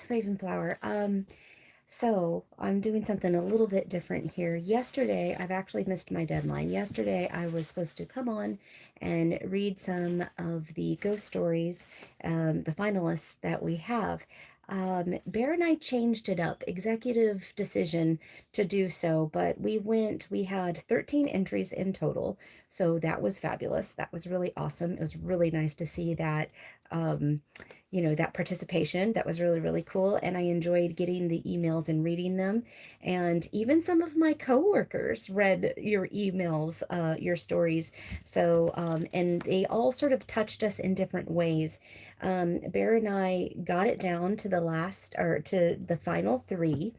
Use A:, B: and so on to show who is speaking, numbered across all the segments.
A: Ravenflower. So I'm doing something a little bit different here. Yesterday, I've actually missed my deadline. Yesterday, I was supposed to come on and read some of the ghost stories, the finalists that we have. Bear and I changed it up, executive decision to do so, but we had 13 entries in total. So that was fabulous. That was really awesome. It was really nice to see that, um, that participation. That was really, really cool. And I enjoyed getting the emails and reading them. And even some of my coworkers read your emails, your stories. So, and they all sort of touched us in different ways. Bear and I got it down to the last, or to the final three.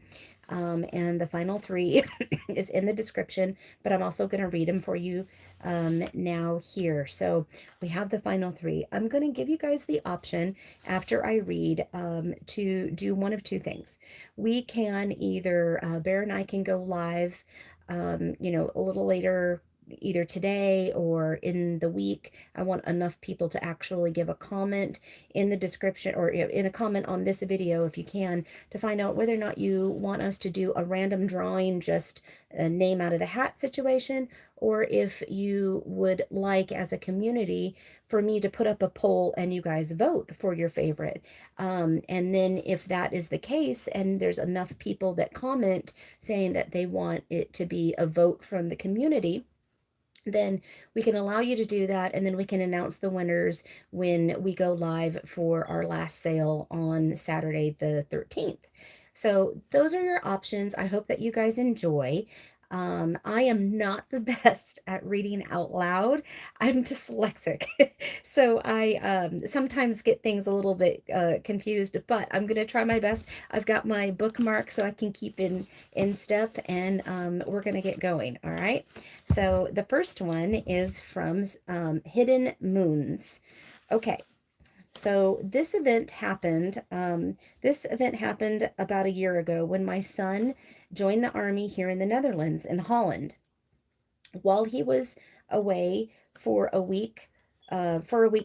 A: And the final three is in the description, but I'm also going to read them for you now here. So we have the final three. I'm going to give you guys the option after I read to do one of two things. We can either, Bear and I can go live, a little later, either today or in the week. I want enough people to actually give a comment in the description, or in a comment on this video if you can, to find out whether or not you want us to do a random drawing, just a name out of the hat situation, or if you would like, as a community, for me to put up a poll and you guys vote for your favorite. And then if that is the case and there's enough people that comment saying that they want it to be a vote from the community, then we can allow you to do that, and then we can announce the winners when we go live for our last sale on Saturday the 13th. So those are your options. I hope that you guys enjoy. I am not the best at reading out loud. I'm dyslexic. So I sometimes get things a little bit confused, but I'm going to try my best. I've got my bookmark so I can keep in step, and we're going to get going. All right. So the first one is from Hidden Moons. Okay. So this event happened. This event happened about a year ago when my son joined the army here in the Netherlands, in Holland. While he was away for a week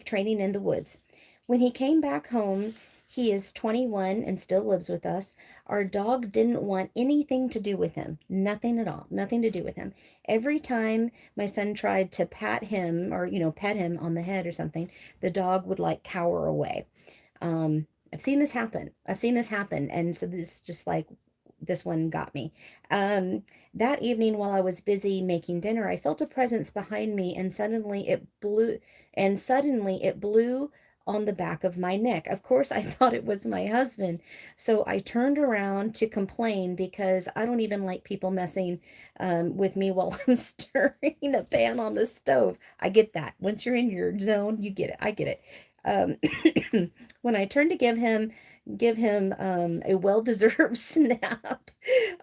A: training in the woods. When he came back home, he is 21 and still lives with us. Our dog didn't want anything to do with him. Nothing at all. Nothing to do with him. Every time my son tried to pat him, or, pet him on the head or something, the dog would like cower away. I've seen this happen. I've seen this happen. And so this is just like, this one got me. That evening, while I was busy making dinner, I felt a presence behind me, and suddenly it blew, on the back of my neck. Of course, I thought it was my husband. So I turned around to complain, because I don't even like people messing with me while I'm stirring a pan on the stove. I get that. Once you're in your zone, you get it. I get it. When I turned to give him a well-deserved snap,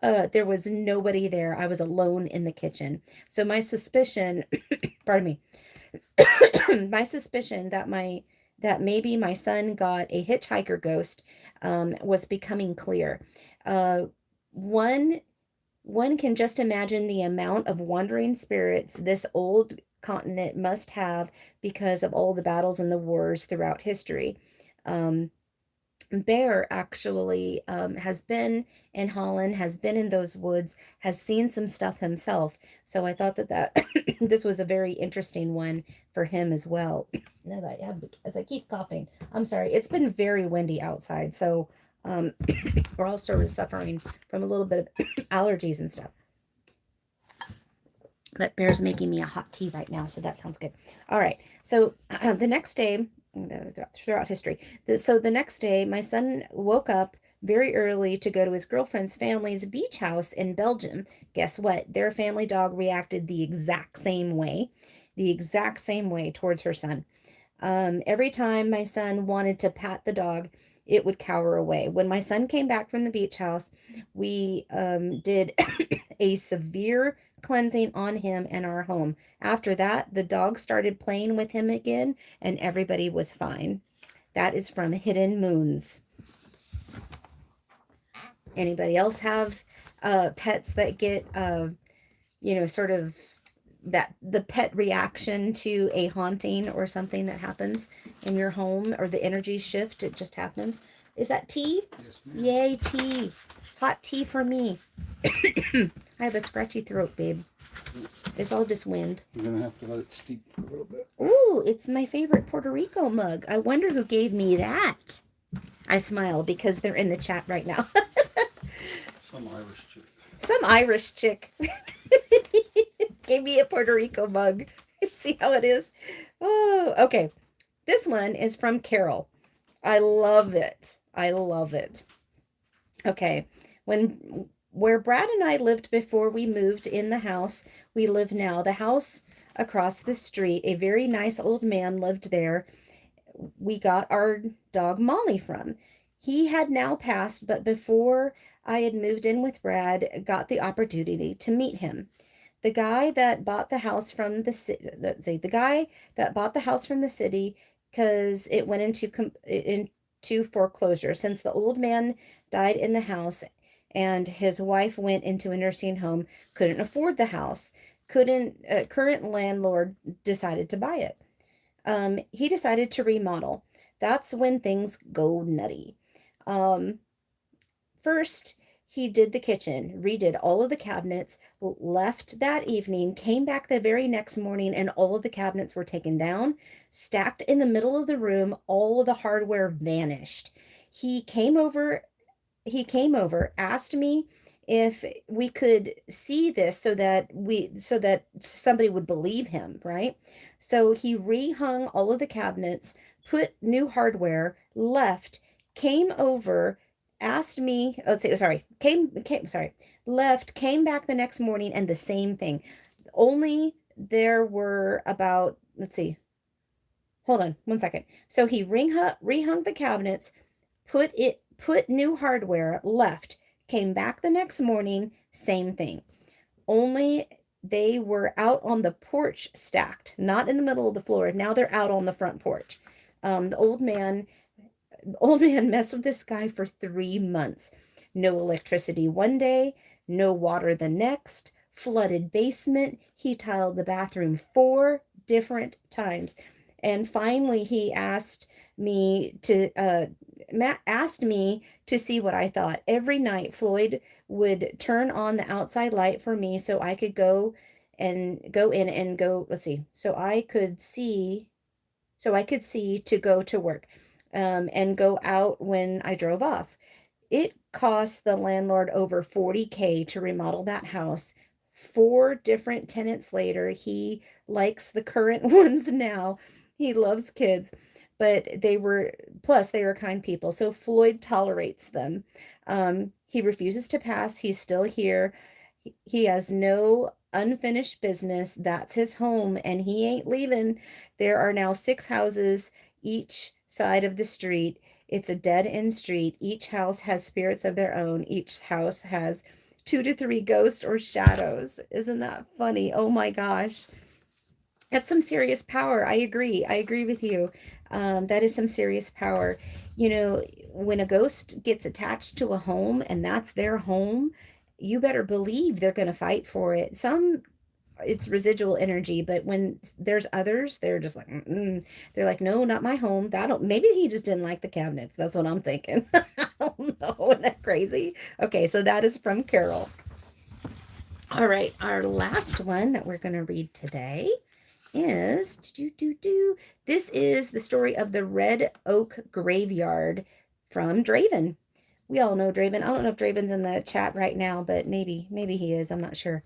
A: there was nobody there. I was alone in the kitchen. So my suspicion, pardon me, my suspicion that maybe my son got a hitchhiker ghost was becoming clear. Uh, one one can just imagine the amount of wandering spirits this old continent must have because of all the battles and the wars throughout history. Um, Bear actually has been in Holland, has been in those woods, has seen some stuff himself. So I thought that this was a very interesting one for him as well. Now that as I keep coughing, I'm sorry. It's been very windy outside, so um, we're all sort of suffering from a little bit of allergies and stuff. But Bear's making me a hot tea right now, so that sounds good. All right. So the next day, throughout history, so the next day, my son woke up very early to go to his girlfriend's family's beach house in Belgium. Guess what? Their family dog reacted the exact same way towards her son. Every time my son wanted to pat the dog, it would cower away. When my son came back from the beach house, we did a severe cleansing on him and our home. After that, the dog started playing with him again, and everybody was fine. That is from Hidden Moons. Anybody else have pets that get, sort of that the pet reaction to a haunting or something that happens in your home, or the energy shift? It just happens. Is that tea?
B: Yes, ma'am.
A: Yay, tea. Hot tea for me. I have a scratchy throat, babe. It's all just wind.
B: You're going to have to let it steep for a little bit.
A: Ooh, it's my favorite Puerto Rico mug. I wonder who gave me that. I smile because they're in the chat right now.
B: Some Irish chick.
A: Some Irish chick gave me a Puerto Rico mug. See how it is? Oh, okay. This one is from Carol. I love it. I love it. Okay. Where Brad and I lived before we moved in the house we live now, the house across the street, a very nice old man lived there. We got our dog Molly from. He had now passed, but before I had moved in with Brad, got the opportunity to meet him. The guy that bought the house from the city, let's say the guy that bought the house from the city because it went into foreclosure since the old man died in the house and his wife went into a nursing home, couldn't afford the house, couldn't current landlord decided to buy it. He decided to remodel. That's when things go nutty. Um, First, he did the kitchen, redid all of the cabinets, left that evening, came back the very next morning, and all of the cabinets were taken down, stacked in the middle of the room. All of the hardware vanished. He came over asked me if we could see this so that somebody would believe him, right? So he rehung all of the cabinets, put new hardware, left, came over, asked me, oh, sorry, left, came back the next morning, and the same thing. Only there were about, let's see, hold on one second. So he rehung the cabinets, put new hardware, left, came back the next morning, same thing. Only they were out on the porch stacked, not in the middle of the floor. Now they're out on the front porch. The old man messed with this guy for 3 months. No electricity one day, no water the next, flooded basement. He tiled the bathroom 4 different times. And finally he asked me to see what I thought. Every night Floyd would turn on the outside light for me so I could go in and go, let's see. So I could see to go to work and go out when I drove off. It cost the landlord over 40K to remodel that house. 4 different tenants later, he likes the current ones now. He loves kids, but they were kind people. So Floyd tolerates them. He refuses to pass. He's still here. He has no unfinished business. That's his home, and he ain't leaving. There are now 6 houses each side of the street. It's a dead end street. Each house has spirits of their own. Each house has 2 to 3 ghosts or shadows. Isn't that funny? Oh my gosh. That's some serious power. I agree. I agree with you. That is some serious power. You know, when a ghost gets attached to a home and that's their home, you better believe they're going to fight for it. It's residual energy, but when there's others, they're just like, mm-mm. They're like, no, not my home. Maybe he just didn't like the cabinets. That's what I'm thinking. I don't know. Isn't that crazy? Okay, so that is from Carol. All right, our last one that we're going to read today is this is the story of the Red Oak Graveyard from Draven. We all know Draven. I don't know if Draven's in the chat right now, but maybe he is. I'm not sure.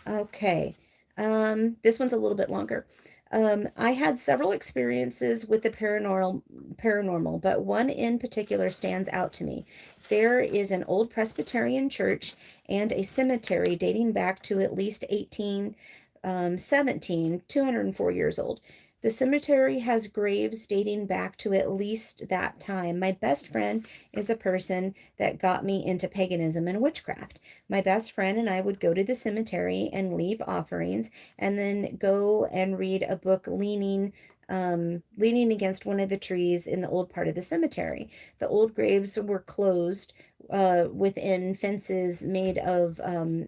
A: Okay. This one's a little bit longer. I had several experiences with the paranormal, but one in particular stands out to me. There is an old Presbyterian church and a cemetery dating back to at least 1817, 204 years old. The cemetery has graves dating back to at least that time. My best friend is a person that got me into paganism and witchcraft. My best friend and I would go to the cemetery and leave offerings and then go and read a book leaning against one of the trees in the old part of the cemetery. The old graves were closed within fences made of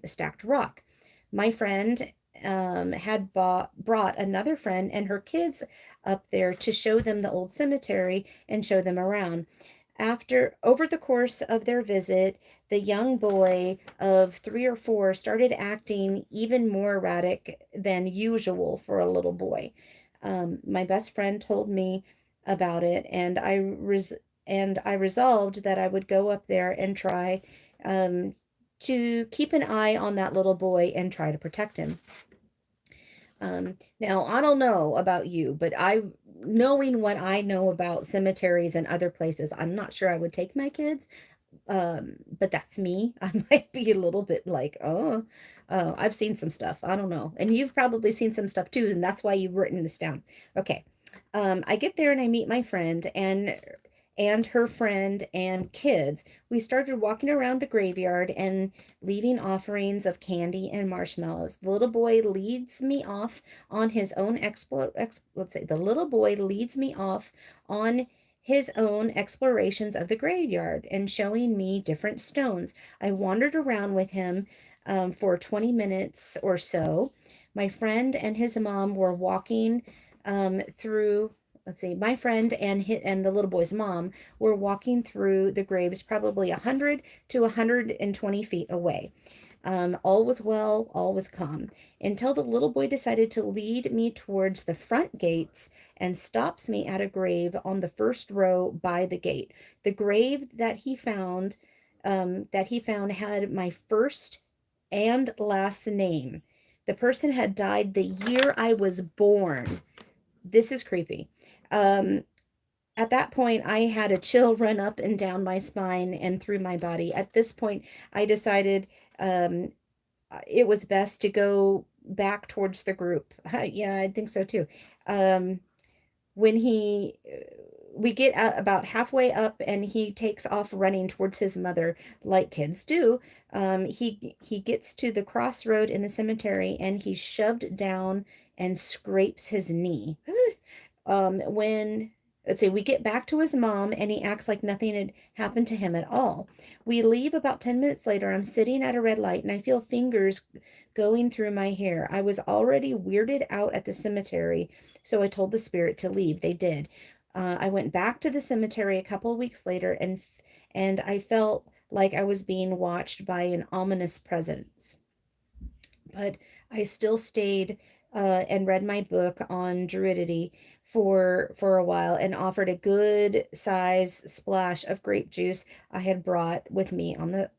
A: stacked rock. My friend had brought another friend and her kids up there to show them the old cemetery and show them around. Over the course of their visit, the young boy of 3 or 4 started acting even more erratic than usual for a little boy. My best friend told me about it, and I resolved that I would go up there and try um, to keep an eye on that little boy and try to protect him. Now, I don't know about you, but knowing what I know about cemeteries and other places, I'm not sure I would take my kids. But that's me. I might be a little bit like, I've seen some stuff. I don't know. And you've probably seen some stuff too, and that's why you've written this down. Okay. I get there and I meet my friend and her friend and kids. We started walking around the graveyard and leaving offerings of candy and marshmallows. The little boy leads me off on his own let's say the little boy leads me off on his own explorations of the graveyard and showing me different stones. I wandered around with him for 20 minutes or so. My friend and his mom were walking through. Let's see, my friend and the little boy's mom were walking through the graves probably 100 to 120 feet away. All was well, all was calm, until the little boy decided to lead me towards the front gates and stops me at a grave on the first row by the gate. The grave that he found had my first and last name. The person had died the year I was born. This is creepy. Um, at that point, I had a chill run up and down my spine and through my body. At this point, I decided um, it was best to go back towards the group. Yeah, I think so too. Um, when we get about halfway up and he takes off running towards his mother like kids do. He gets to the crossroad in the cemetery and he's shoved down and scrapes his knee. When let's say we get back to his mom and he acts like nothing had happened to him at all. We leave about 10 minutes later. I'm sitting at a red light and I feel fingers going through my hair. I was already weirded out at the cemetery, so I told the spirit to leave. They did. I went back to the cemetery a couple of weeks later and I felt like I was being watched by an ominous presence. But I still stayed and read my book on druidity for a while and offered a good size splash of grape juice I had brought with me on the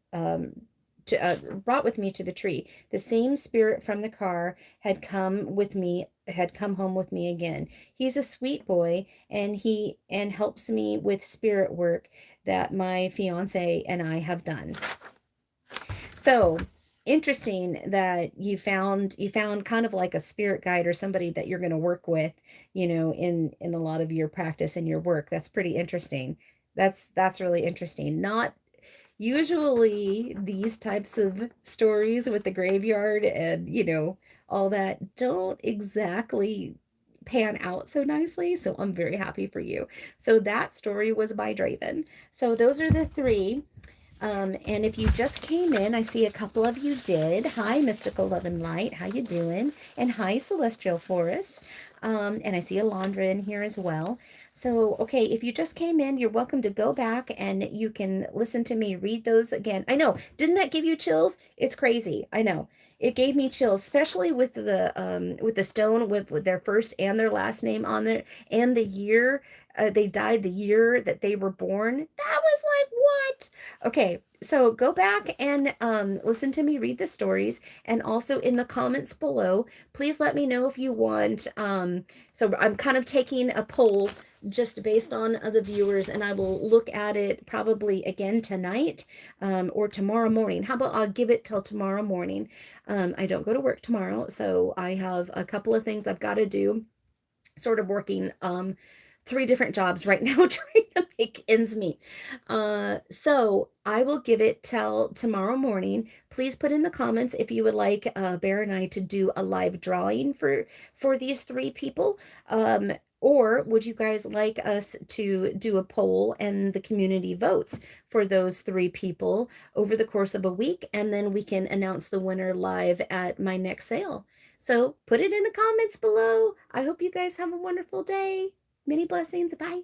A: brought with me to the tree. The same spirit from the car had come home with me again. He's a sweet boy and he helps me with spirit work that my fiance and I have done. So interesting that you found kind of like a spirit guide or somebody that you're going to work with, in a lot of your practice and your work. That's pretty interesting. That's really interesting. Not usually these types of stories with the graveyard and, all that don't exactly pan out so nicely. So I'm very happy for you. So that story was by Draven. So those are the three. And if you just came in, I see a couple of you did. Hi, Mystical Love and Light. How you doing? And hi, Celestial Forest. And I see Alondra in here as well. So, okay, if you just came in, you're welcome to go back and you can listen to me read those again. I know, didn't that give you chills? It's crazy. I know. It gave me chills, especially with the stone with their first and their last name on there and the year they died the year that they were born. That was like, what? Okay, so go back and listen to me read the stories, and also in the comments below, please let me know if you want. So I'm kind of taking a poll just based on the viewers, and I will look at it probably again tonight or tomorrow morning. How about I'll give it till tomorrow morning? I don't go to work tomorrow, so I have a couple of things I've got to do, sort of working 3 different jobs right now trying to make ends meet. So I will give it till tomorrow morning. Please put in the comments if you would like Bear and I to do a live drawing for these 3 people. Or would you guys like us to do a poll and the community votes for those 3 people over the course of a week, and then we can announce the winner live at my next sale? So put it in the comments below. I hope you guys have a wonderful day. Many blessings. Bye.